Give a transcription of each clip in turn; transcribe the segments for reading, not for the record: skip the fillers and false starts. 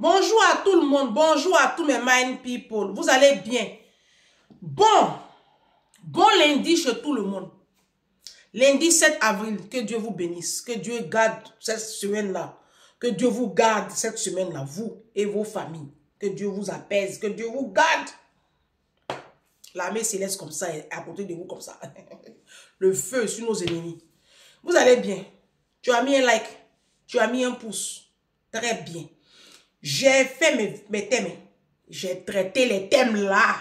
Bonjour à tout le monde, bonjour à tous mes mind people. Vous allez bien? Bon lundi chez tout le monde. Lundi 7 avril, que Dieu vous bénisse, que Dieu garde cette semaine-là, que Dieu vous garde cette semaine-là, vous et vos familles, que Dieu vous apaise, que Dieu vous garde. L'armée céleste comme ça, à côté de vous comme ça. Le feu sur nos ennemis. Vous allez bien? Tu as mis un like, tu as mis un pouce. Très bien. J'ai fait mes thèmes. J'ai traité les thèmes là.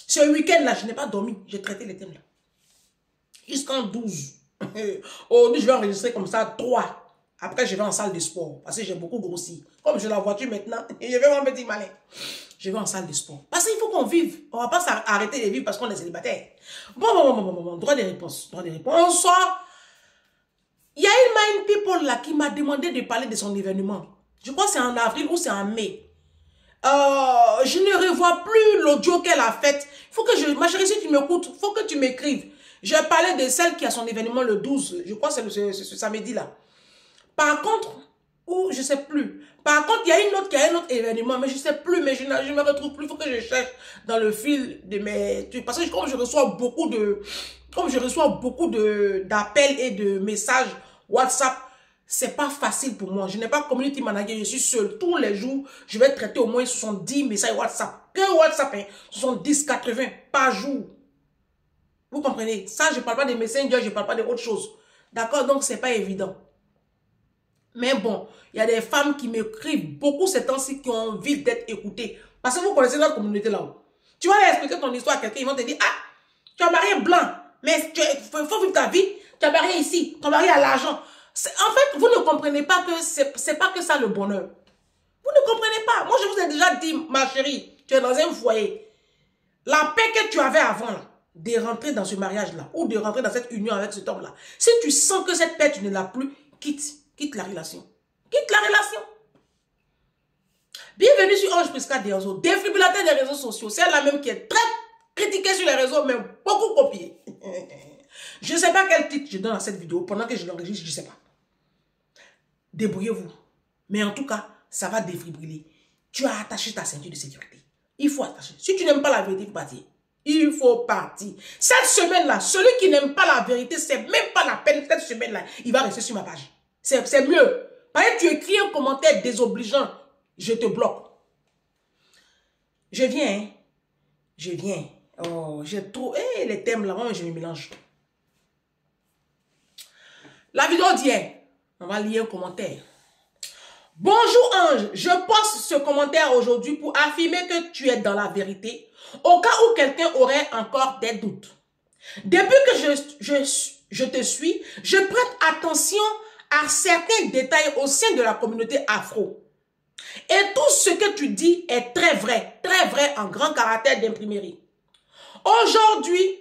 Ce week-end là, je n'ai pas dormi. J'ai traité les thèmes là. Jusqu'en 12. Aujourd'hui, je vais enregistrer comme ça 3. Après, je vais en salle de sport. Parce que j'ai beaucoup grossi. Comme j'ai la voiture maintenant, je vais mon petit malin. Je vais en salle de sport. Parce qu'il faut qu'on vive. On ne va pas s'arrêter de vivre parce qu'on est célibataire. Bon. Droit de réponse. On sort. Il y a une mind people là qui m'a demandé de parler de son événement. Je crois que c'est en avril ou c'est en mai. Je ne revois plus l'audio qu'elle a fait. Il faut que ma chérie, si tu m'écoutes, il faut que tu m'écrives. Je parlais de celle qui a son événement le 12. Je crois que c'est ce samedi-là. Par contre, ou je ne sais plus. Par contre, il y a une autre qui a un autre événement, mais je ne sais plus, mais je ne me retrouve plus. Il faut que je cherche dans le fil de mes... Parce que comme je reçois beaucoup d'appels et de messages WhatsApp, c'est pas facile pour moi. Je n'ai pas community manager, je suis seule. Tous les jours, je vais traiter au moins 70 messages WhatsApp. Que WhatsApp, hein? 70, 80 par jour. Vous comprenez? Ça, je ne parle pas de Messenger, je ne parle pas d'autre chose. D'accord? Donc, c'est pas évident. Mais bon, il y a des femmes qui m'écrivent beaucoup ces temps-ci qui ont envie d'être écoutées. Parce que vous connaissez notre communauté là-haut. Tu vas aller expliquer ton histoire à quelqu'un, ils vont te dire, ah, tu as marié blanc, mais il faut vivre ta vie. Tu as marié ici, tu as marié à l'argent. En fait, vous ne comprenez pas que c'est pas que ça le bonheur. Vous ne comprenez pas. Moi, je vous ai déjà dit, ma chérie, tu es dans un foyer. La paix que tu avais avant, là, de rentrer dans ce mariage-là, ou de rentrer dans cette union avec cet homme-là, si tu sens que cette paix, tu ne l'as plus, quitte la relation. Quitte la relation. Bienvenue sur Ange Prisca des réseaux. Défibrillateur des réseaux sociaux. C'est la même qui est très critiquée sur les réseaux, mais beaucoup copiée. Je ne sais pas quel titre je donne à cette vidéo. Pendant que je l'enregistre, je ne sais pas. Débrouillez-vous. Mais en tout cas, ça va défibriller. Tu as attaché ta ceinture de sécurité. Il faut attacher. Si tu n'aimes pas la vérité, il faut partir. Il faut partir. Cette semaine-là, celui qui n'aime pas la vérité, c'est même pas la peine. Cette semaine-là, il va rester sur ma page. C'est mieux. Parce que tu écris un commentaire désobligeant, je te bloque. Je viens, hein. Je viens. Oh, j'ai trop... les thèmes là, moi, je me mélange. La vidéo d'hier, on va lire un commentaire. Bonjour Ange, je poste ce commentaire aujourd'hui pour affirmer que tu es dans la vérité, au cas où quelqu'un aurait encore des doutes. Depuis que je te suis, je prête attention à certains détails au sein de la communauté afro. Et tout ce que tu dis est très vrai en grand caractère d'imprimerie. Aujourd'hui,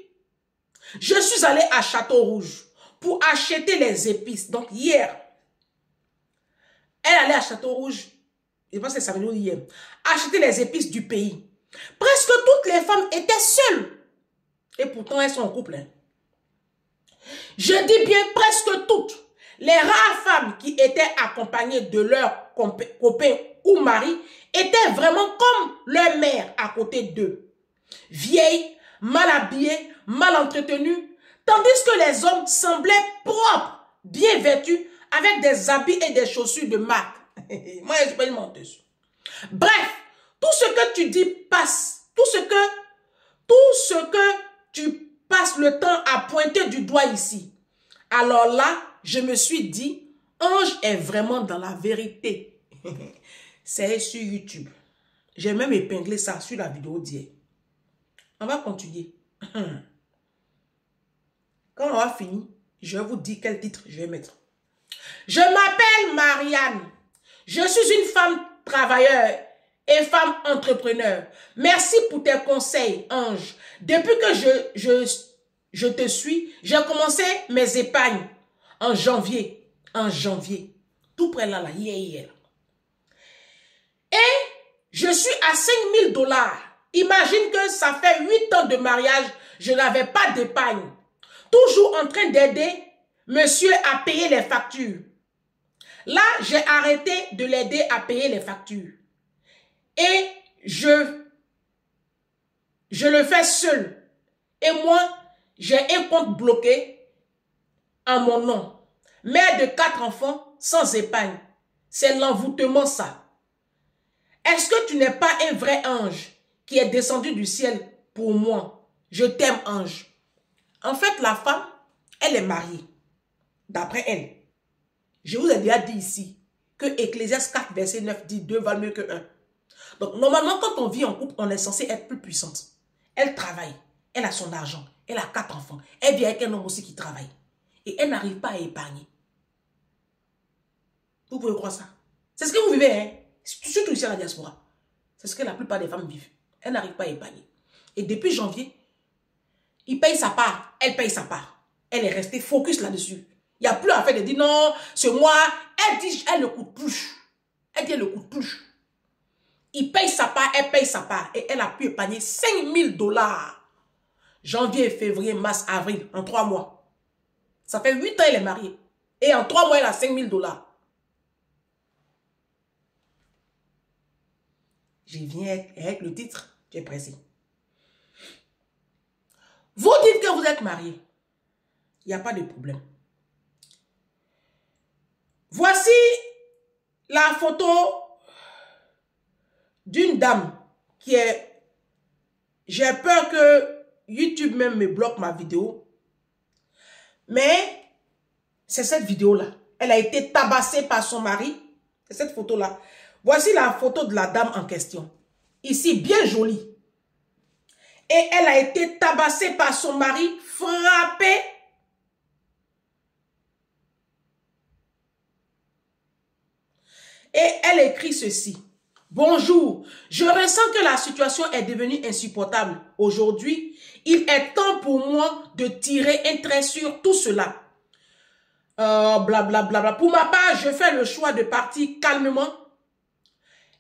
je suis allé à Château-Rouge pour acheter les épices. Donc hier, elle allait à Château-Rouge, je pense que ça veut dire hier, acheter les épices du pays. Presque toutes les femmes étaient seules. Et pourtant, elles sont en couple. Hein. Je dis bien presque toutes. Les rares femmes qui étaient accompagnées de leurs copains ou maris étaient vraiment comme leur mère à côté d'eux. Vieilles, mal habillées, mal entretenues, tandis que les hommes semblaient propres, bien vêtus, avec des habits et des chaussures de marque. Moi, je ne suis pas une menteuse. Bref, tout ce que tu dis passe. Tout ce que tu passes le temps à pointer du doigt ici. Alors là, je me suis dit, Ange est vraiment dans la vérité. C'est sur YouTube. J'ai même épinglé ça sur la vidéo d'hier. On va continuer. Quand on va finir, je vais vous dire quel titre je vais mettre. Je m'appelle Marianne. Je suis une femme travailleuse et femme entrepreneur. Merci pour tes conseils, Ange. Depuis que je te suis, j'ai commencé mes épargnes en janvier. Tout près là, hier. Et je suis à 5 000 $. Imagine que ça fait 8 ans de mariage, je n'avais pas d'épargne. Toujours en train d'aider monsieur à payer les factures. Là, j'ai arrêté de l'aider à payer les factures. Et je le fais seul. Et moi, j'ai un compte bloqué en mon nom. Mère de 4 enfants sans épargne. C'est l'envoûtement ça. Est-ce que tu n'es pas un vrai ange qui est descendu du ciel pour moi? Je t'aime, ange. En fait, la femme, elle est mariée. D'après elle. Je vous ai déjà dit ici que Ecclésiaste 4, verset 9 dit 2 valent mieux que 1. Donc, normalement, quand on vit en couple, on est censé être plus puissante. Elle travaille. Elle a son argent. Elle a 4 enfants. Elle vit avec un homme aussi qui travaille. Et elle n'arrive pas à épargner. Vous pouvez croire ça? C'est ce que vous vivez, hein? Surtout ici à la diaspora. C'est ce que la plupart des femmes vivent. Elles n'arrivent pas à épargner. Et depuis janvier, il paye sa part. Elle paye sa part. Elle est restée focus là-dessus. Il n'y a plus à faire de dire non, c'est moi. Elle dit, elle ne coûte plus. Elle dit, elle ne coûte plus. Il paye sa part, elle paye sa part. Et elle a pu épargner $5 000. Janvier, février, mars, avril, en 3 mois. Ça fait 8 ans elle est mariée. Et en 3 mois, elle a $5 000. Je viens avec le titre, tu es pressé. Vous dites que vous êtes marié. Il n'y a pas de problème. Voici la photo d'une dame qui est... J'ai peur que YouTube même me bloque ma vidéo. Mais c'est cette vidéo-là. Elle a été tabassée par son mari. C'est cette photo-là. Voici la photo de la dame en question. Ici, bien jolie. Et elle a été tabassée par son mari, frappée. Et elle écrit ceci. Bonjour, je ressens que la situation est devenue insupportable. Aujourd'hui, il est temps pour moi de tirer un trait sur tout cela. Blablabla. Pour ma part, je fais le choix de partir calmement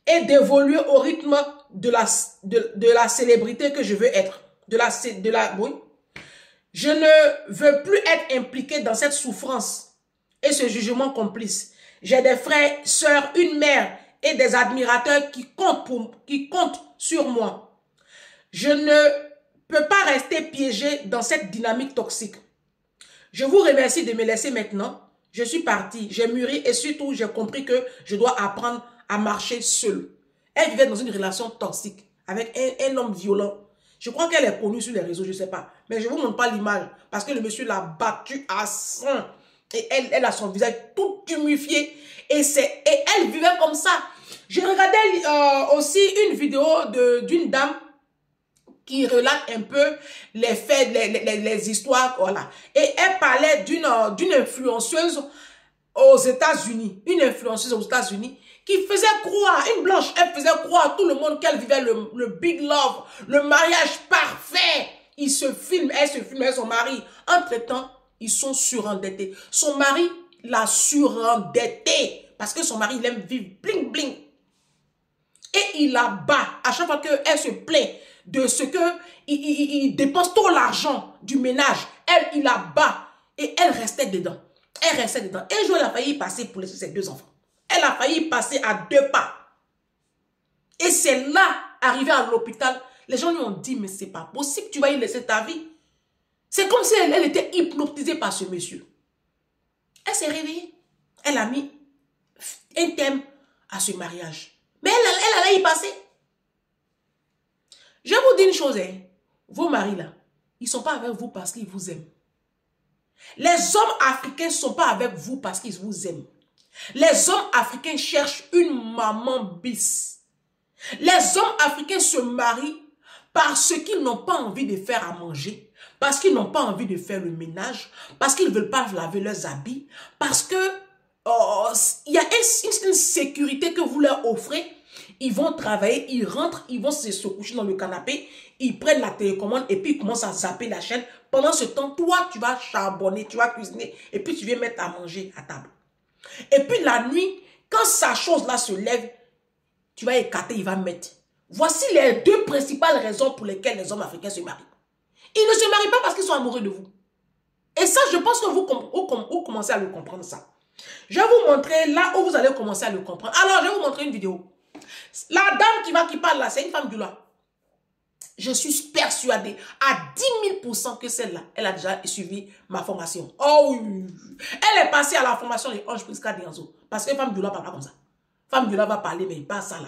et d'évoluer au rythme de la célébrité que je veux être. Oui. Je ne veux plus être impliqué dans cette souffrance et ce jugement complice. J'ai des frères, sœurs, une mère et des admirateurs qui comptent sur moi. Je ne peux pas rester piégé dans cette dynamique toxique. Je vous remercie de me laisser maintenant. Je suis partie, j'ai mûri et surtout j'ai compris que je dois apprendre à marcher seule. Elle vivait dans une relation toxique avec un homme violent. Je crois qu'elle est connue sur les réseaux, je ne sais pas. Mais je ne vous montre pas l'image parce que le monsieur l'a battue à sang. Et elle a son visage tout humifié. Et elle vivait comme ça. J'ai regardé aussi une vidéo d'une dame qui relate un peu les faits, les histoires, voilà. Et elle parlait d'une influenceuse aux États-Unis. Une influenceuse aux États-Unis qui faisait croire, une blanche, elle faisait croire à tout le monde qu'elle vivait le big love, le mariage parfait. Elle se filme avec son mari. Entre-temps, ils sont surendettés. Son mari l'a surendetté parce que son mari, il aime vivre bling bling. Et il la bat à chaque fois qu'elle se plaint de ce que il dépense trop l'argent du ménage. Il la bat et elle restait dedans. Elle restait dedans. Un jour, elle a failli passer pour laisser ses 2 enfants. Elle a failli passer à 2 pas. Et c'est là, arrivé à l'hôpital, les gens lui ont dit, mais c'est pas possible, tu vas y laisser ta vie. C'est comme si elle était hypnotisée par ce monsieur. Elle s'est réveillée. Elle a mis un thème à ce mariage. Mais elle allait y passer. Je vous dis une chose, hein. Vos maris là, ils ne sont pas avec vous parce qu'ils vous aiment. Les hommes africains ne sont pas avec vous parce qu'ils vous aiment. Les hommes africains cherchent une maman bis. Les hommes africains se marient parce qu'ils n'ont pas envie de faire à manger, parce qu'ils n'ont pas envie de faire le ménage, parce qu'ils ne veulent pas laver leurs habits, parce que il y a une sécurité que vous leur offrez. Ils vont travailler, ils rentrent, ils vont se coucher dans le canapé, ils prennent la télécommande et puis ils commencent à zapper la chaîne. Pendant ce temps, toi, tu vas charbonner, tu vas cuisiner et puis tu viens mettre à manger à table. Et puis la nuit, quand sa chose-là se lève, tu vas écarter, il va mettre. Voici les 2 principales raisons pour lesquelles les hommes africains se marient. Ils ne se marient pas parce qu'ils sont amoureux de vous. Et ça, je pense que vous commencez à le comprendre ça. Je vais vous montrer là où vous allez commencer à le comprendre. Alors, je vais vous montrer une vidéo. La dame qui parle là, c'est une femme du là. Je suis persuadée à 10 000% que celle-là, elle a déjà suivi ma formation. Oh oui. Elle est passée à la formation des Ange Prisca Dianzo. Parce que femme du là parle pas comme ça. Femme du là va parler, mais pas ça là.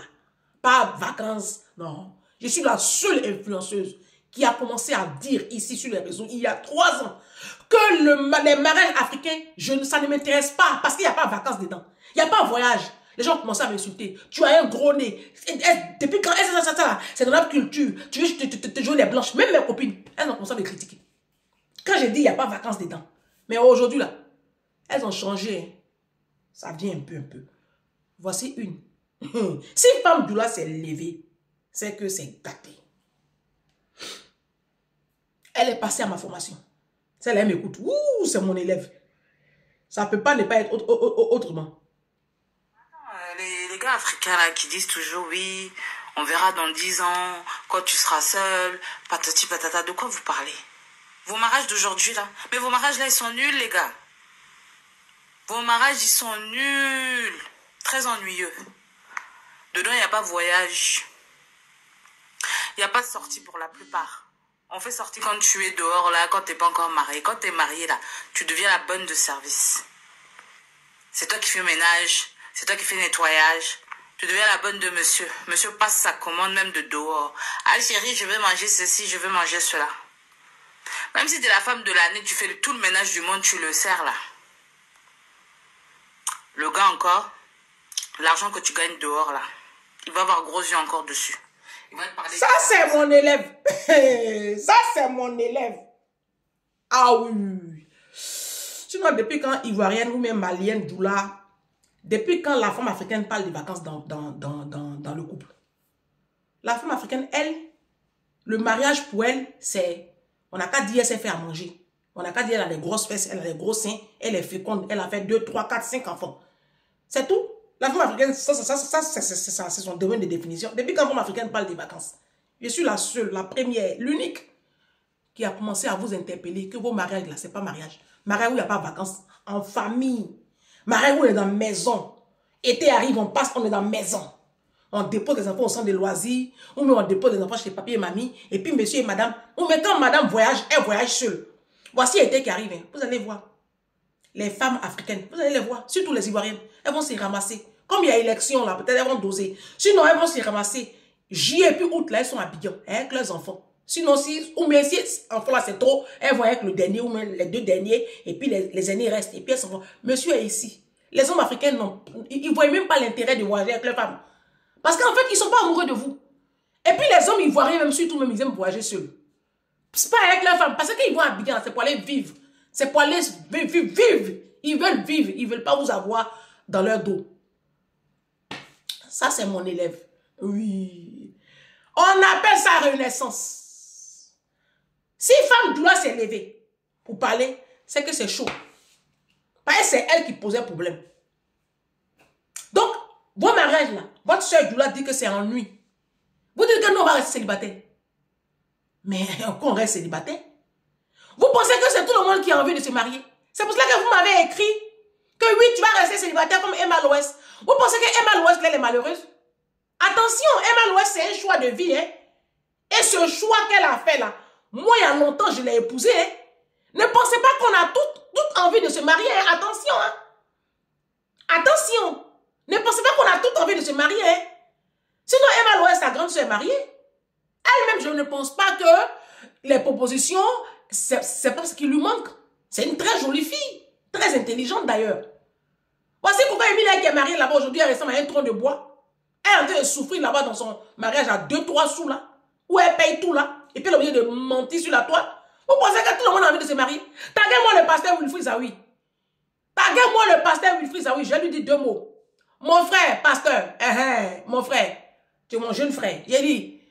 Pas vacances. Non. Je suis la seule influenceuse qui a commencé à dire ici sur les réseaux, il y a 3 ans, que les mariages africains, ça ne m'intéresse pas parce qu'il n'y a pas de vacances dedans. Il n'y a pas de voyage. Les gens ont commencé à m'insulter. Tu as un gros nez. Depuis quand c'est dans notre culture. Tu veux te jouer les blanches. Même mes copines, elles ont commencé à me critiquer. Quand j'ai dit il n'y a pas de vacances dedans. Mais aujourd'hui, là, elles ont changé. Ça vient un peu. Voici une. Si femme Doula s'est levée, c'est que c'est gâté. Elle est passée à ma formation. Celle-là, elle m'écoute. Ouh, c'est mon élève. Ça ne peut pas ne pas être autrement. Les gars africains là, qui disent toujours oui, on verra dans 10 ans, quand tu seras seul, patati patata, de quoi vous parlez? Vos mariages d'aujourd'hui là, mais vos mariages là, ils sont nuls les gars. Vos mariages, ils sont nuls. Très ennuyeux. Dedans, il n'y a pas de voyage. Il n'y a pas de sortie pour la plupart. On fait sortir quand tu es dehors là, quand tu n'es pas encore marié. Quand tu es marié là, tu deviens la bonne de service. C'est toi qui fais ménage. C'est toi qui fais nettoyage. Tu deviens la bonne de monsieur. Monsieur passe sa commande même de dehors. Ah chérie, je veux manger ceci, je veux manger cela. Même si tu es la femme de l'année, tu fais tout le ménage du monde, tu le sers là. Le gars encore, l'argent que tu gagnes dehors là, il va avoir gros yeux encore dessus. Il va te parler. Ça c'est mon élève. Ça c'est mon élève. Ah oui. Sinon depuis quand Ivoirienne ou même Malienne, Doula, depuis quand la femme africaine parle des vacances dans le couple? La femme africaine, elle, le mariage pour elle, c'est... On n'a qu'à dire, elle s'est fait à manger. On n'a qu'à dire, elle a des grosses fesses, elle a des gros seins, elle est féconde, elle a fait 2, 3, 4, 5 enfants. C'est tout. La femme africaine, ça c'est son domaine de définition. Depuis quand la femme africaine parle des vacances, je suis la seule, la première, l'unique qui a commencé à vous interpeller que vos mariages là, c'est pas mariage. Mariage où il n'y a pas de vacances, en famille. Mariage où on est dans la maison. Été arrive, on passe, on est dans la maison. On dépose les enfants au centre de loisirs, ou on dépose les enfants chez papi et mamie, et puis monsieur et madame, ou même quand madame voyage, elle voyage seule. Voici été qui arrive, hein. Vous allez voir. Les femmes africaines, vous allez les voir, surtout les Ivoiriennes, elles vont s'y ramasser. Comme il y a élection là, peut-être elles vont doser. Sinon, elles vont s'y ramasser. Juillet et puis août là, elles sont habillées avec leurs enfants. Sinon, ou bien si enfant là c'est trop, elles vont avec le dernier ou même les 2 derniers, et puis les aînés restent, et puis elles s'en vont. Monsieur est ici. Les hommes africains, non, ils ne voient même pas l'intérêt de voyager avec leurs femmes. Parce qu'en fait, ils ne sont pas amoureux de vous. Et puis les hommes ivoiriens, même surtout, même ils aiment voyager seuls. C'est pas avec leurs femmes. Parce qu'ils vont à Abidjan, c'est pour aller vivre. C'est pour aller vivre. Ils veulent vivre. Ils ne veulent pas vous avoir dans leur dos. Ça, c'est mon élève. Oui. On appelle ça renaissance. Si femme doit s'élever pour parler, c'est que c'est chaud. Parce que c'est elle qui posait problème. Donc, vos mariages là, votre soeur Doula dit que c'est ennui. Vous dites que nous on va rester célibataires. Mais qu'on reste célibataire. Vous pensez que c'est tout le monde qui a envie de se marier. C'est pour cela que vous m'avez écrit que oui, tu vas rester célibataire comme Emma Loès. Vous pensez que Emma Loès, elle est malheureuse? Attention, Emma Loès, c'est un choix de vie. Hein? Et ce choix qu'elle a fait là, moi il y a longtemps je l'ai épousé. Hein? Ne pensez pas qu'on a toute envie de se marier. Hein? Attention. Hein? Attention. Ne pensez pas qu'on a toute envie de se marier. Hein? Sinon, Emma Loès, sa grande soeur, est mariée. Elle-même, je ne pense pas que les propositions, c'est pas ce qui lui manque. C'est une très jolie fille. Très intelligente d'ailleurs. Voici pourquoi Emilia qui est mariée là-bas aujourd'hui, elle ressemble à un tronc de bois. Elle est en train de souffrir là-bas dans son mariage à 2-3 sous là. Où elle paye tout là. Et puis elle est obligée de mentir sur la toile. Vous pensez que tout le monde a envie de se marier? Taguez-moi le pasteur Wilfried Zawi. Taguez-moi le pasteur Wilfried Zawi. Je lui dis 2 mots. Mon frère, pasteur. Mon frère. Tu es mon jeune frère. J'ai dit,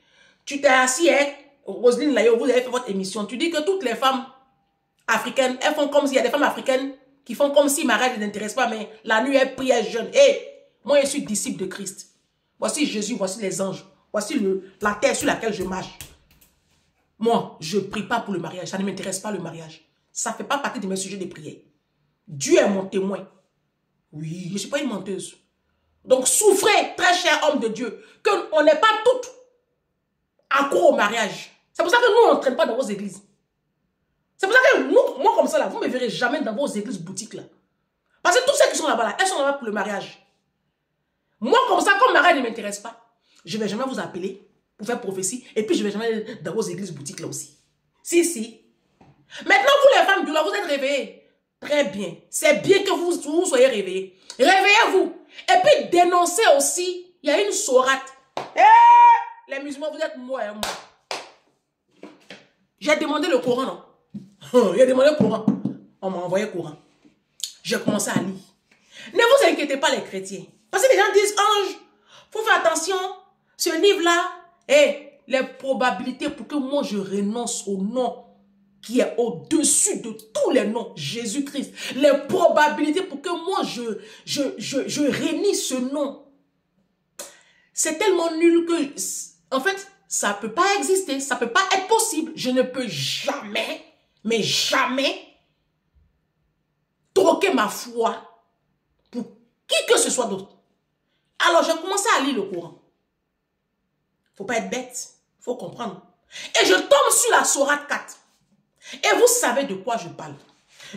tu t'es assis avec Roselyne Layo, vous avez fait votre émission. Tu dis que toutes les femmes africaines, elles font comme s'il y a des femmes africaines qui font comme si mariage ne l'intéresse pas, mais la nuit, elles prient, elles jeûnent. Moi, je suis disciple de Christ. Voici Jésus, voici les anges. Voici la terre sur laquelle je marche. Moi, je ne prie pas pour le mariage. Ça ne m'intéresse pas le mariage. Ça ne fait pas partie de mes sujets de prière. Dieu est mon témoin. Oui, je ne suis pas une menteuse. Donc souffrez, très cher homme de Dieu, qu'on n'est pas toutes accro au mariage. C'est pour ça que nous, on ne traîne pas dans vos églises. C'est pour ça que nous, moi comme ça, là, vous ne me verrez jamais dans vos églises boutiques. Là. Parce que tous ceux qui sont là-bas, là, elles sont là-bas pour le mariage. Moi comme ça, comme mariage ne m'intéresse pas, je ne vais jamais vous appeler pour faire prophétie. Et puis je ne vais jamais aller dans vos églises boutiques là aussi. Si, si. Maintenant, vous les femmes du là, vous êtes réveillées. Très bien. C'est bien que vous soyez réveillés. Réveillez-vous. Et puis dénoncez aussi. Il y a une sourate. Les musulmans, vous êtes moi et moi. J'ai demandé le Coran, non? J'ai demandé le Coran. On m'a envoyé le Coran. J'ai commencé à lire. Ne vous inquiétez pas les chrétiens. Parce que les gens disent, Ange, faut faire attention. Ce livre-là, les probabilités pour que moi je renonce au nom qui est au-dessus de tous les noms, Jésus-Christ. Les probabilités pour que moi je réunis ce nom. C'est tellement nul que, en fait, ça ne peut pas exister, ça ne peut pas être possible. Je ne peux jamais, mais jamais, troquer ma foi pour qui que ce soit d'autre. Alors, j'ai commencé à lire le Coran. Il ne faut pas être bête, il faut comprendre. Et je tombe sur la sourate 4. Et vous savez de quoi je parle.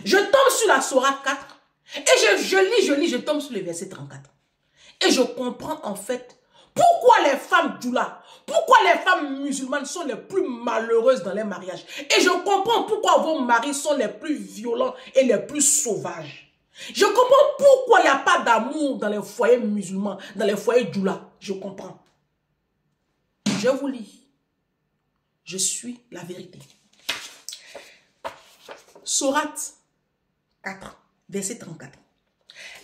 Je tombe sur la sourate 4. Et je lis, je tombe sur le verset 34. Et je comprends en fait pourquoi les femmes djoula, pourquoi les femmes musulmanes sont les plus malheureuses dans les mariages. Et je comprends pourquoi vos maris sont les plus violents et les plus sauvages. Je comprends pourquoi il n'y a pas d'amour dans les foyers musulmans, dans les foyers djoula. Je comprends. Je vous lis. Je suis la vérité. Sourate 4, verset 34.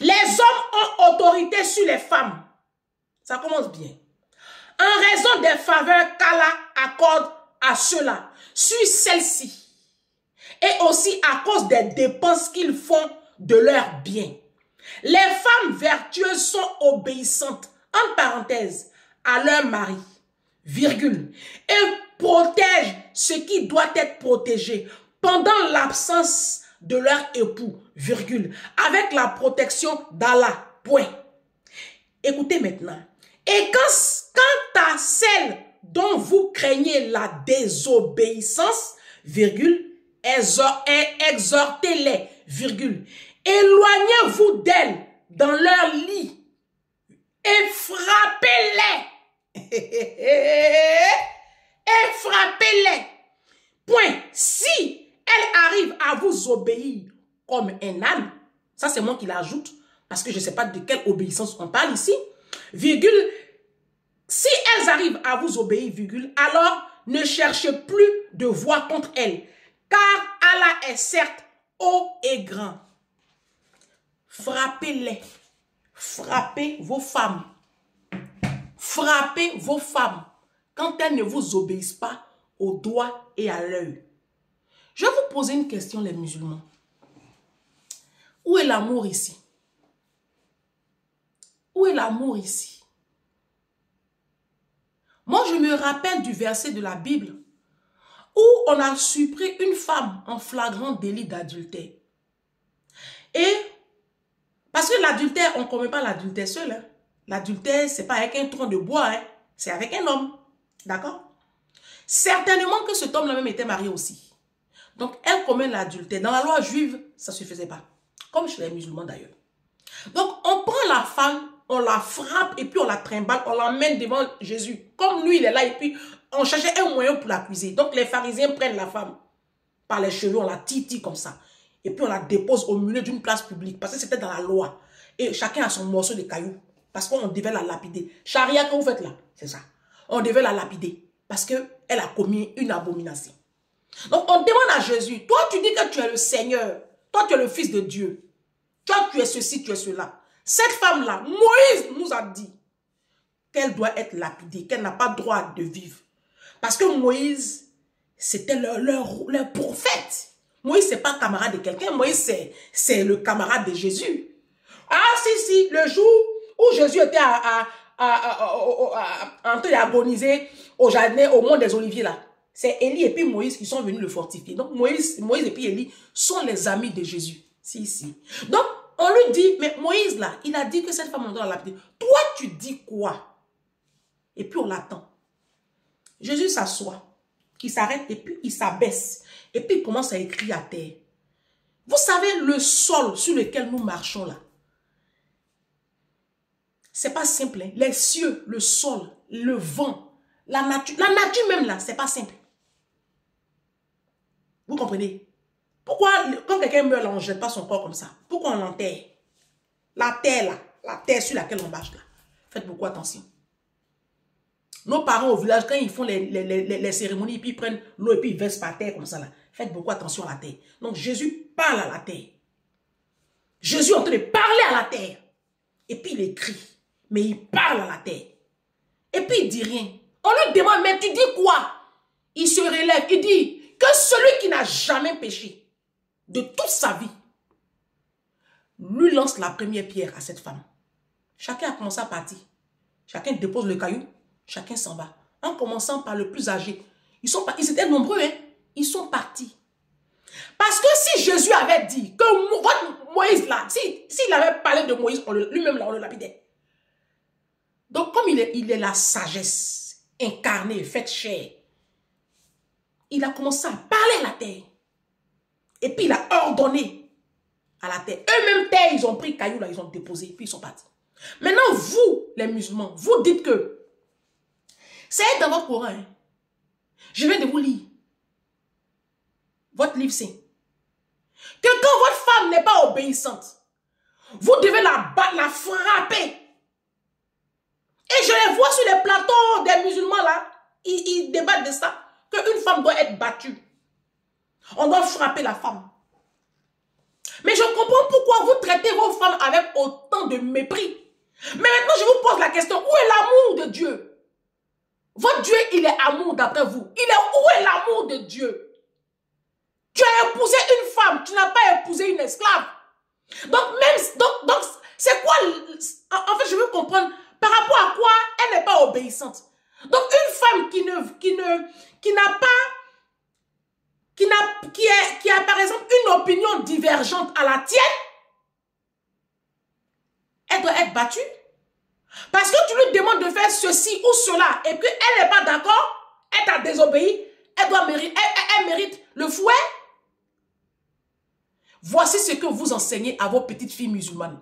Les hommes ont autorité sur les femmes. Ça commence bien. En raison des faveurs qu'Allah accorde à ceux-là, sur celles-ci. Et aussi à cause des dépenses qu'ils font de leurs biens. Les femmes vertueuses sont obéissantes, en parenthèse, à leur mari, virgule, et protègent ce qui doit être protégé pendant l'absence de leur époux, virgule, avec la protection d'Allah, point. Écoutez maintenant. Et quant à celles dont vous craignez la désobéissance, virgule, exhortez-les, virgule, éloignez-vous d'elles dans leur lit et frappez-les. Et frappez-les. Point. Si elle arrive à vous obéir comme un âne, ça c'est moi qui l'ajoute, parce que je ne sais pas de quelle obéissance on parle ici, virgule, si elles arrivent à vous obéir, virgule, alors ne cherchez plus de voix contre elles, car Allah est certes haut et grand. Frappez-les. Frappez vos femmes. Frappez vos femmes quand elles ne vous obéissent pas au doigt et à l'œil. Je vais vous poser une question, les musulmans. Où est l'amour ici? Où est l'amour ici? Moi, je me rappelle du verset de la Bible où on a surpris une femme en flagrant délit d'adultère. Et parce que l'adultère, on ne commet pas l'adultère seul. Hein. L'adultère, ce n'est pas avec un tronc de bois, hein. C'est avec un homme. D'accord? Certainement que cet homme-là même était marié aussi. Donc, elle commet l'adultère. Dans la loi juive, ça ne se faisait pas. Comme chez les musulmans d'ailleurs. Donc, on prend la femme, on la frappe et puis on la trimballe, on l'emmène devant Jésus. Comme lui, il est là et puis on cherchait un moyen pour l'accuser. Donc, les pharisiens prennent la femme par les cheveux, on la titille comme ça. Et puis on la dépose au milieu d'une place publique parce que c'était dans la loi. Et chacun a son morceau de caillou parce qu'on devait la lapider. Charia que vous faites là, c'est ça. On devait la lapider parce qu'elle a commis une abomination. Donc on demande à Jésus, toi tu dis que tu es le Seigneur, toi tu es le Fils de Dieu, toi tu es ceci, tu es cela. Cette femme-là, Moïse nous a dit qu'elle doit être lapidée, qu'elle n'a pas droit de vivre. Parce que Moïse, c'était leur prophète. Moïse, ce n'est pas camarade de quelqu'un. Moïse, c'est le camarade de Jésus. Ah, si, le jour où Jésus était en train d'agoniser au jardin, au mont des Oliviers, là, c'est Élie et puis Moïse qui sont venus le fortifier. Donc, Moïse et puis Élie sont les amis de Jésus. Si. Donc, on lui dit, mais Moïse là, il a dit que cette femme on doit la lapider. Toi, tu dis quoi? Et puis on l'attend. Jésus s'assoit, il s'arrête et puis il s'abaisse. Et puis il commence à écrire à terre. Vous savez, le sol sur lequel nous marchons là, c'est pas simple. Hein? Les cieux, le sol, le vent, la nature même là, c'est pas simple. Vous comprenez? Pourquoi, quand quelqu'un meurt là, on ne jette pas son corps comme ça? Pourquoi on l'enterre? La terre là, la terre sur laquelle on marche là. Faites beaucoup attention. Nos parents au village, quand ils font les cérémonies, puis ils prennent l'eau et puis ils versent par terre comme ça là. Faites beaucoup attention à la terre. Donc Jésus parle à la terre. Jésus est en train de parler à la terre. Et puis il écrit. Mais il parle à la terre. Et puis il dit rien. On lui demande, mais tu dis quoi? Il se relève, il dit que celui qui n'a jamais péché de toute sa vie, lui lance la première pierre à cette femme. Chacun a commencé à partir. Chacun dépose le caillou. Chacun s'en va. En commençant par le plus âgé. Ils étaient nombreux, hein. Ils sont partis. Parce que si Jésus avait dit que votre Moïse là, s'il avait parlé de Moïse, lui-même là, on le lapidait. Donc comme il est la sagesse incarnée, faite chair, il a commencé à parler à la terre. Et puis il a ordonné à la terre. Eux-mêmes terre, ils ont pris caillou là, ils ont déposé, puis ils sont partis. Maintenant, vous, les musulmans, vous dites que c'est dans votre Coran. Hein. Je vais de vous lire votre livre saint. Que quand votre femme n'est pas obéissante, vous devez la battre, la frapper. Et je les vois sur les plateaux des musulmans là, ils débattent de ça. Qu'une femme doit être battue. On doit frapper la femme. Mais je comprends pourquoi vous traitez vos femmes avec autant de mépris. Mais maintenant, je vous pose la question, où est l'amour de Dieu? Votre Dieu, il est amour d'après vous. Où est l'amour de Dieu? Tu as épousé une femme, tu n'as pas épousé une esclave. Donc, c'est quoi? En fait, je veux comprendre par rapport à quoi elle n'est pas obéissante. Donc, une femme qui a par exemple une opinion divergente à la tienne, elle doit être battue. Parce que tu lui demandes de faire ceci ou cela et qu'elle n'est pas d'accord, elle t'a désobéi, elle mérite le fouet. Voici ce que vous enseignez à vos petites filles musulmanes.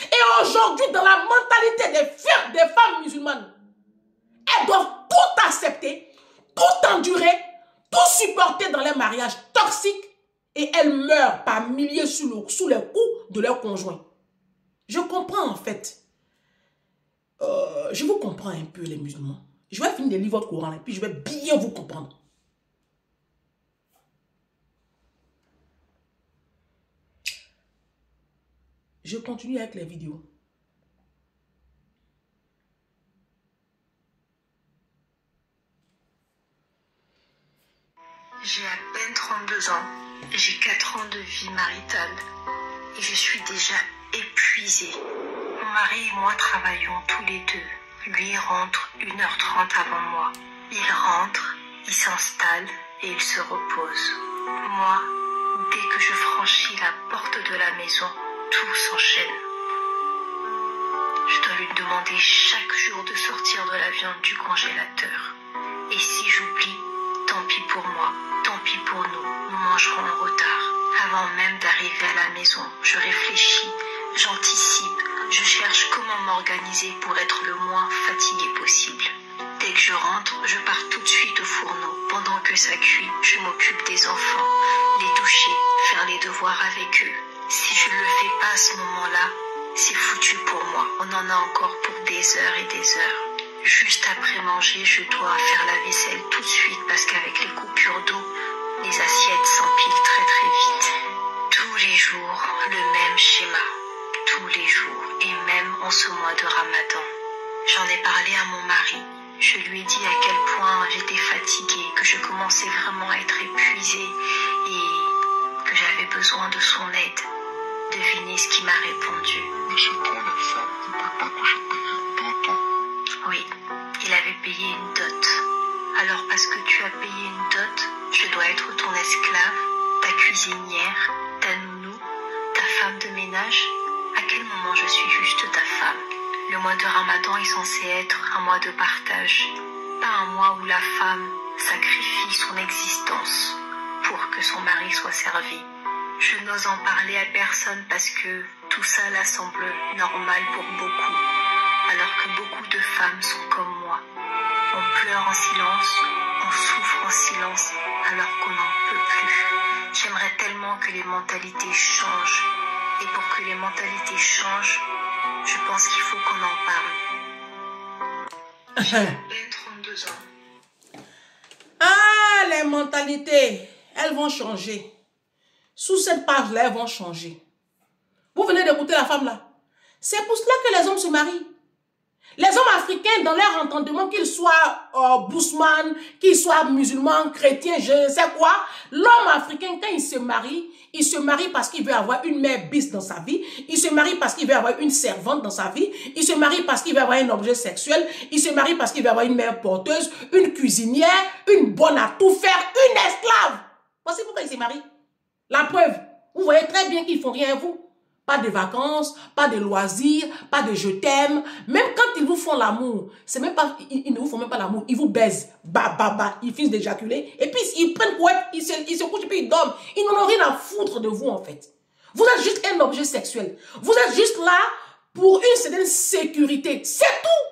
Et aujourd'hui, dans la mentalité des femmes musulmanes, elles doivent tout accepter, tout endurer, tout supporter dans les mariages toxiques et elles meurent par milliers sous les coups de leurs conjoints. Je comprends en fait. Je vous comprends un peu les musulmans. Je vais finir de lire votre Coran et puis je vais bien vous comprendre. Je continue avec les vidéos. J'ai à peine 32 ans, j'ai 4 ans de vie maritale et je suis déjà épuisée. Mon mari et moi travaillons tous les deux. Lui rentre 1h30 avant moi. Il rentre, il s'installe et il se repose. Moi, dès que je franchis la porte de la maison, tout s'enchaîne. Je dois lui demander chaque jour de sortir de la viande du congélateur. Et si j'oublie, tant pis pour moi, tant pis pour nous, nous mangerons en retard. Avant même d'arriver à la maison, je réfléchis, j'anticipe, je cherche comment m'organiser pour être le moins fatiguée possible. Dès que je rentre, je pars tout de suite au fourneau. Pendant que ça cuit, je m'occupe des enfants, les doucher, faire les devoirs avec eux. Si je ne le fais pas à ce moment-là, c'est foutu pour moi. On en a encore pour des heures et des heures. Juste après manger, je dois faire la vaisselle tout de suite parce qu'avec les coupures d'eau, les assiettes s'empilent très très vite. Tous les jours, le même schéma. Tous les jours, et même en ce mois de Ramadan. J'en ai parlé à mon mari. Je lui ai dit à quel point j'étais fatiguée, que je commençais vraiment à être épuisée et que j'avais besoin de son aide. Devinez ce qu'il m'a répondu. Mais c'est toi la femme, tu ne peux pas que je paye une dot. Oui, il avait payé une dot. Alors parce que tu as payé une dot, je dois être ton esclave, ta cuisinière, ta nounou, ta femme de ménage, à quel moment je suis juste ta femme? Le mois de Ramadan est censé être un mois de partage, pas un mois où la femme sacrifie son existence pour que son mari soit servi. Je n'ose en parler à personne parce que tout ça là semble normal pour beaucoup, alors que beaucoup de femmes sont comme moi. On pleure en silence, on souffre en silence, alors qu'on n'en peut plus. J'aimerais tellement que les mentalités changent. Et pour que les mentalités changent, je pense qu'il faut qu'on en parle. J'ai à peine 32 ans. Ah, les mentalités, elles vont changer. Sous cette page-là, elles vont changer. Vous venez d'écouter la femme là. C'est pour cela que les hommes se marient. Les hommes africains, dans leur entendement, qu'ils soient bousman, qu'ils soient musulmans, chrétiens, je ne sais quoi, l'homme africain, quand il se marie parce qu'il veut avoir une mère bis dans sa vie, il se marie parce qu'il veut avoir une servante dans sa vie, il se marie parce qu'il veut avoir un objet sexuel, il se marie parce qu'il veut avoir une mère porteuse, une cuisinière, une bonne à tout faire, une esclave. Voici pourquoi il se marie. La preuve, vous voyez très bien qu'ils font rien à vous. Pas de vacances, pas de loisirs, pas de je t'aime. Même quand ils vous font l'amour, c'est même pas, ils ne vous font même pas l'amour, ils vous baisent. Ils finissent d'éjaculer. Et puis ils prennent quoi, ils se couchent et puis ils dorment. Ils n'en ont rien à foutre de vous en fait. Vous êtes juste un objet sexuel. Vous êtes juste là pour une certaine sécurité. C'est tout.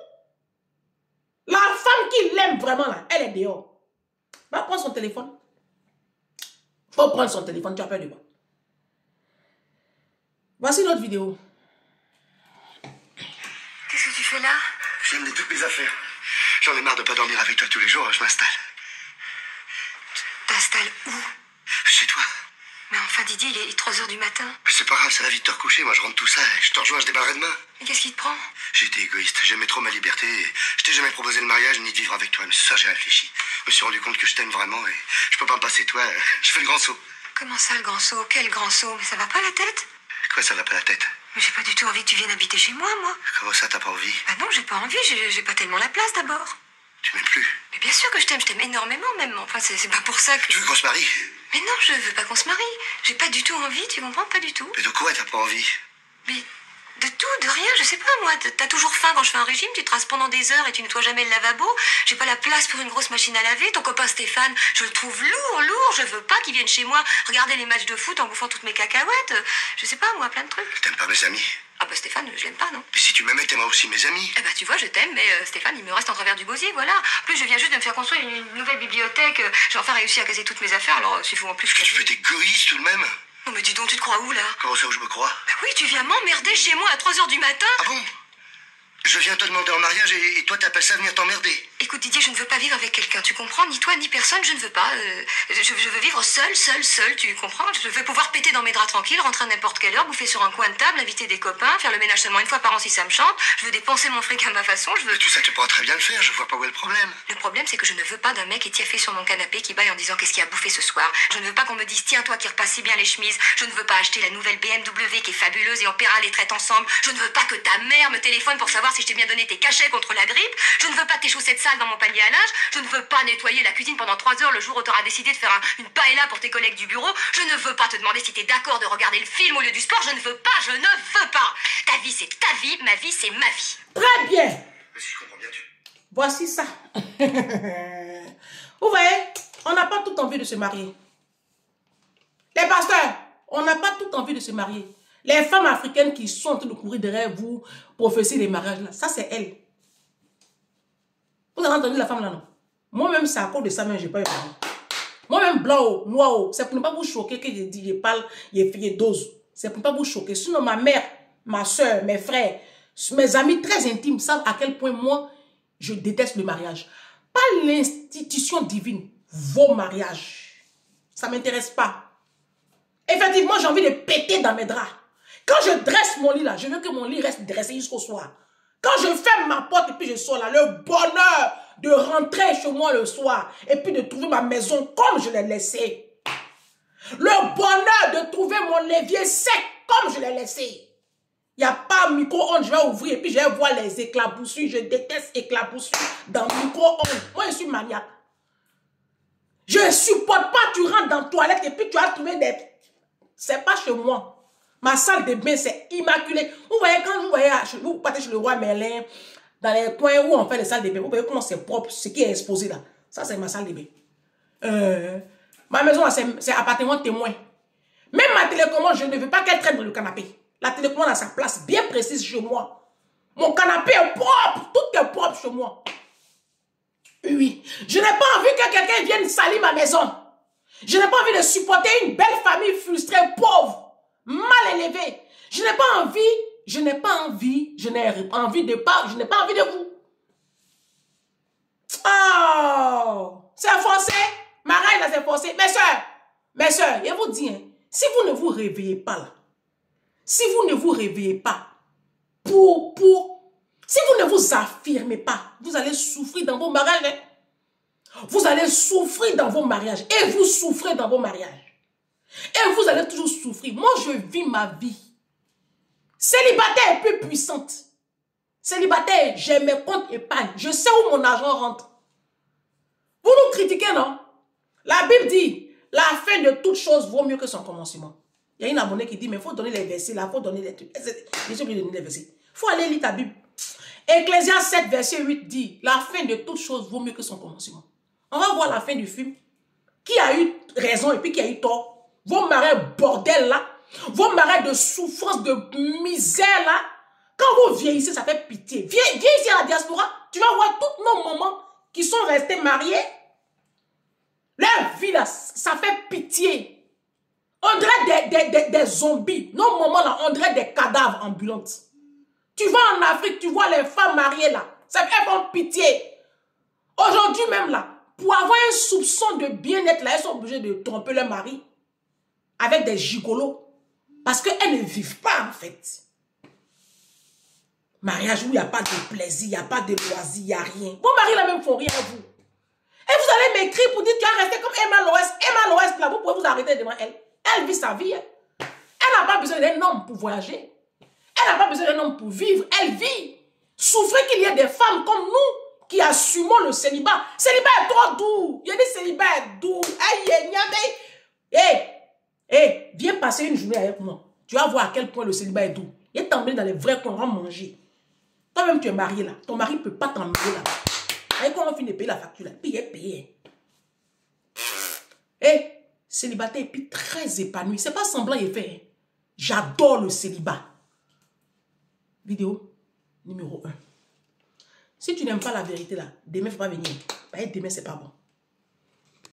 La femme qui l'aime vraiment là, elle est dehors. Va prendre son téléphone. Faut prendre son téléphone, tu as peur de quoi? Voici notre vidéo. Qu'est-ce que tu fais là? J'ai amené toutes mes affaires. J'en ai marre de pas dormir avec toi tous les jours, je m'installe. T'installes où? Chez toi. Mais enfin Didier, il est 3 h du matin. Mais c'est pas grave, ça va vite te recoucher, moi je rentre tout ça, je te rejoins, je débarrerai demain. Mais qu'est-ce qui te prend? J'ai été égoïste, j'aimais trop ma liberté, et je t'ai jamais proposé le mariage ni de vivre avec toi, mais ce soir j'ai réfléchi. Je me suis rendu compte que je t'aime vraiment et je peux pas me passer de toi, je fais le grand saut. Comment ça le grand saut? Quel grand saut? Mais ça va pas la tête? Quoi, ça va pas la tête? Mais j'ai pas du tout envie que tu viennes habiter chez moi. Comment ça, t'as pas envie? Bah non, j'ai pas envie, j'ai pas tellement la place d'abord. Tu m'aimes plus? Mais bien sûr que je t'aime énormément même, enfin c'est pas pour ça que... Tu veux qu'on se marie? Mais non, je veux pas qu'on se marie. J'ai pas du tout envie, tu comprends? Pas du tout. Mais de quoi t'as pas envie? Mais de tout, de rien, je sais pas moi. T'as toujours faim quand je fais un régime, tu te rases pendant des heures et tu nettoies jamais le lavabo. J'ai pas la place pour une grosse machine à laver. Ton copain Stéphane, je le trouve lourd. Je veux pas qu'il vienne chez moi regarder les matchs de foot en bouffant toutes mes cacahuètes. Je sais pas moi, plein de trucs. T'aimes pas mes amis? Ah bah Stéphane, je l'aime pas, non? Mais si tu m'aimais, t'aimerais aussi mes amis. Eh bah tu vois, je t'aime, mais Stéphane, il me reste en travers du gosier, voilà. En plus, je viens juste de me faire construire une nouvelle bibliothèque. J'ai enfin réussi à caser toutes mes affaires, alors s'il faut en plus... Est-ce que tu peux être égoïste tout de même? Non mais dis donc, tu te crois où, là? Comment ça, où je me crois? Bah oui, tu viens m'emmerder chez moi à 3 h du matin. Ah bon? Je viens te demander en mariage et toi t'appelles ça venir t'emmerder. Écoute Didier, je ne veux pas vivre avec quelqu'un, tu comprends? Ni toi, ni personne, je ne veux pas. Je veux vivre seule, tu comprends? Je veux pouvoir péter dans mes draps tranquilles, rentrer à n'importe quelle heure, bouffer sur un coin de table, inviter des copains, faire le ménage seulement une fois par an si ça me chante. Je veux dépenser mon fric à ma façon, je veux... Mais tout ça, tu pourras très bien le faire, je vois pas où est le problème. Le problème, c'est que je ne veux pas d'un mec étiaffé sur mon canapé qui baille en disant qu'est-ce qu'il a bouffé ce soir. Je ne veux pas qu'on me dise tiens toi qui repasses si bien les chemises. Je ne veux pas acheter la nouvelle BMW qui est fabuleuse et on paiera les traites ensemble. Je ne veux pas que ta mère me téléphone pour savoir si je t'ai bien donné tes cachets contre la grippe. Je ne veux pas tes chaussettes sales dans mon panier à linge. Je ne veux pas nettoyer la cuisine pendant 3 heures le jour où tu auras décidé de faire une paella pour tes collègues du bureau. Je ne veux pas te demander si tu es d'accord de regarder le film au lieu du sport. Je ne veux pas. Ta vie, c'est ta vie. Ma vie, c'est ma vie. Très bien. Mais si je comprends bien, Voici ça. Vous voyez, on n'a pas toute envie de se marier. Les pasteurs, on n'a pas toute envie de se marier. Les femmes africaines qui sont en train de courir derrière vous, professer les mariages là, ça c'est elles. Vous avez entendu la femme là, non? Moi-même, c'est à cause de ça, mais je n'ai pas eu parler. Moi-même, blanc, noir, c'est pour ne pas vous choquer que je parle, il fait dose. C'est pour ne pas vous choquer. Sinon, ma mère, ma soeur, mes frères, mes amis très intimes savent à quel point moi, je déteste le mariage. Pas l'institution divine, vos mariages. Ça ne m'intéresse pas. Effectivement, j'ai envie de péter dans mes draps. Quand je dresse mon lit là, je veux que mon lit reste dressé jusqu'au soir. Quand je ferme ma porte et puis je sors là, le bonheur de rentrer chez moi le soir et puis de trouver ma maison comme je l'ai laissée. Le bonheur de trouver mon évier sec comme je l'ai laissé. Il n'y a pas micro-ondes, je vais ouvrir et puis je vais voir les éclaboussures. Je déteste éclaboussures dans micro-ondes. Moi, je suis maniaque. Je ne supporte pas, tu rentres dans la toilette et puis tu as trouvé des... C'est pas chez moi. Ma salle de bain, c'est immaculé. Vous voyez, quand vous partez chez le roi Merlin, dans les coins où on fait les salles de bain, vous voyez comment c'est propre, ce qui est exposé là. Ça, c'est ma salle de bain. Ma maison, c'est appartement témoin. Même ma télécommande, je ne veux pas qu'elle traîne dans le canapé. La télécommande a sa place bien précise chez moi. Mon canapé est propre. Tout est propre chez moi. Oui. Je n'ai pas envie que quelqu'un vienne salir ma maison. Je n'ai pas envie de supporter une belle famille frustrée, pauvre, mal élevée. Je n'ai pas envie de vous. Oh, c'est forcé. Marie, là, c'est forcé. Mes soeurs, je vous dis, hein, si vous ne vous réveillez pas là, si vous ne vous réveillez pas, si vous ne vous affirmez pas, vous allez souffrir dans vos mariages. Hein? Vous allez souffrir dans vos mariages. Et vous souffrez dans vos mariages. Et vous allez toujours souffrir. Moi, je vis ma vie. Célibataire est plus puissante. Célibataire, j'ai mes comptes épargne. Je sais où mon argent rentre. Vous nous critiquez, non? La Bible dit, la fin de toute chose vaut mieux que son commencement. Il y a une abonnée qui dit, mais il faut donner les versets là, il faut donner les trucs. Je suis obligé de donner les versets. Il faut aller lire ta Bible. Ecclésias 7, verset 8 dit, la fin de toute chose vaut mieux que son commencement. On va voir la fin du film. Qui a eu raison et puis qui a eu tort? Vos marais bordel là, vos marais de souffrance, de misère là, quand vous vieillissez, ça fait pitié. Viens ici à la diaspora, tu vas voir tous nos mamans qui sont restés mariés. Leur vie là, ça fait pitié. On dirait des zombies. Nos mamans là, on dirait des cadavres ambulantes. Tu vas en Afrique, tu vois les femmes mariées là, ça fait bon pitié. Aujourd'hui même là, pour avoir un soupçon de bien-être là, elles sont obligées de tromper leur mari avec des gigolos. Parce qu'elles ne vivent pas en fait. Mariage où il n'y a pas de plaisir, il n'y a pas de loisir, il n'y a rien. Vos maris là même font rien à vous. Et vous allez m'écrire pour dire tu vas rester comme Emma Loès. Emma Loès là, vous pouvez vous arrêter devant elle. Elle vit sa vie. Elle n'a pas besoin d'un homme pour voyager. Elle n'a pas besoin d'un homme pour vivre. Elle vit. Souffrez qu'il y ait des femmes comme nous qui assumons le célibat. Célibat est trop doux. Il y a des célibats doux. Viens passer une journée avec moi. Tu vas voir à quel point le célibat est doux. Il est emmené dans les vrais coins, on va manger. Toi-même, tu es marié là. Ton mari ne peut pas t'emmener là. Avec quoi on finit de payer la facture là? Payer. Célibataire et puis très épanoui. C'est pas semblant et fait. Hein. J'adore le célibat. Vidéo numéro 1. Si tu n'aimes pas la vérité là, demain, il ne faut pas venir. Demain, c'est pas bon.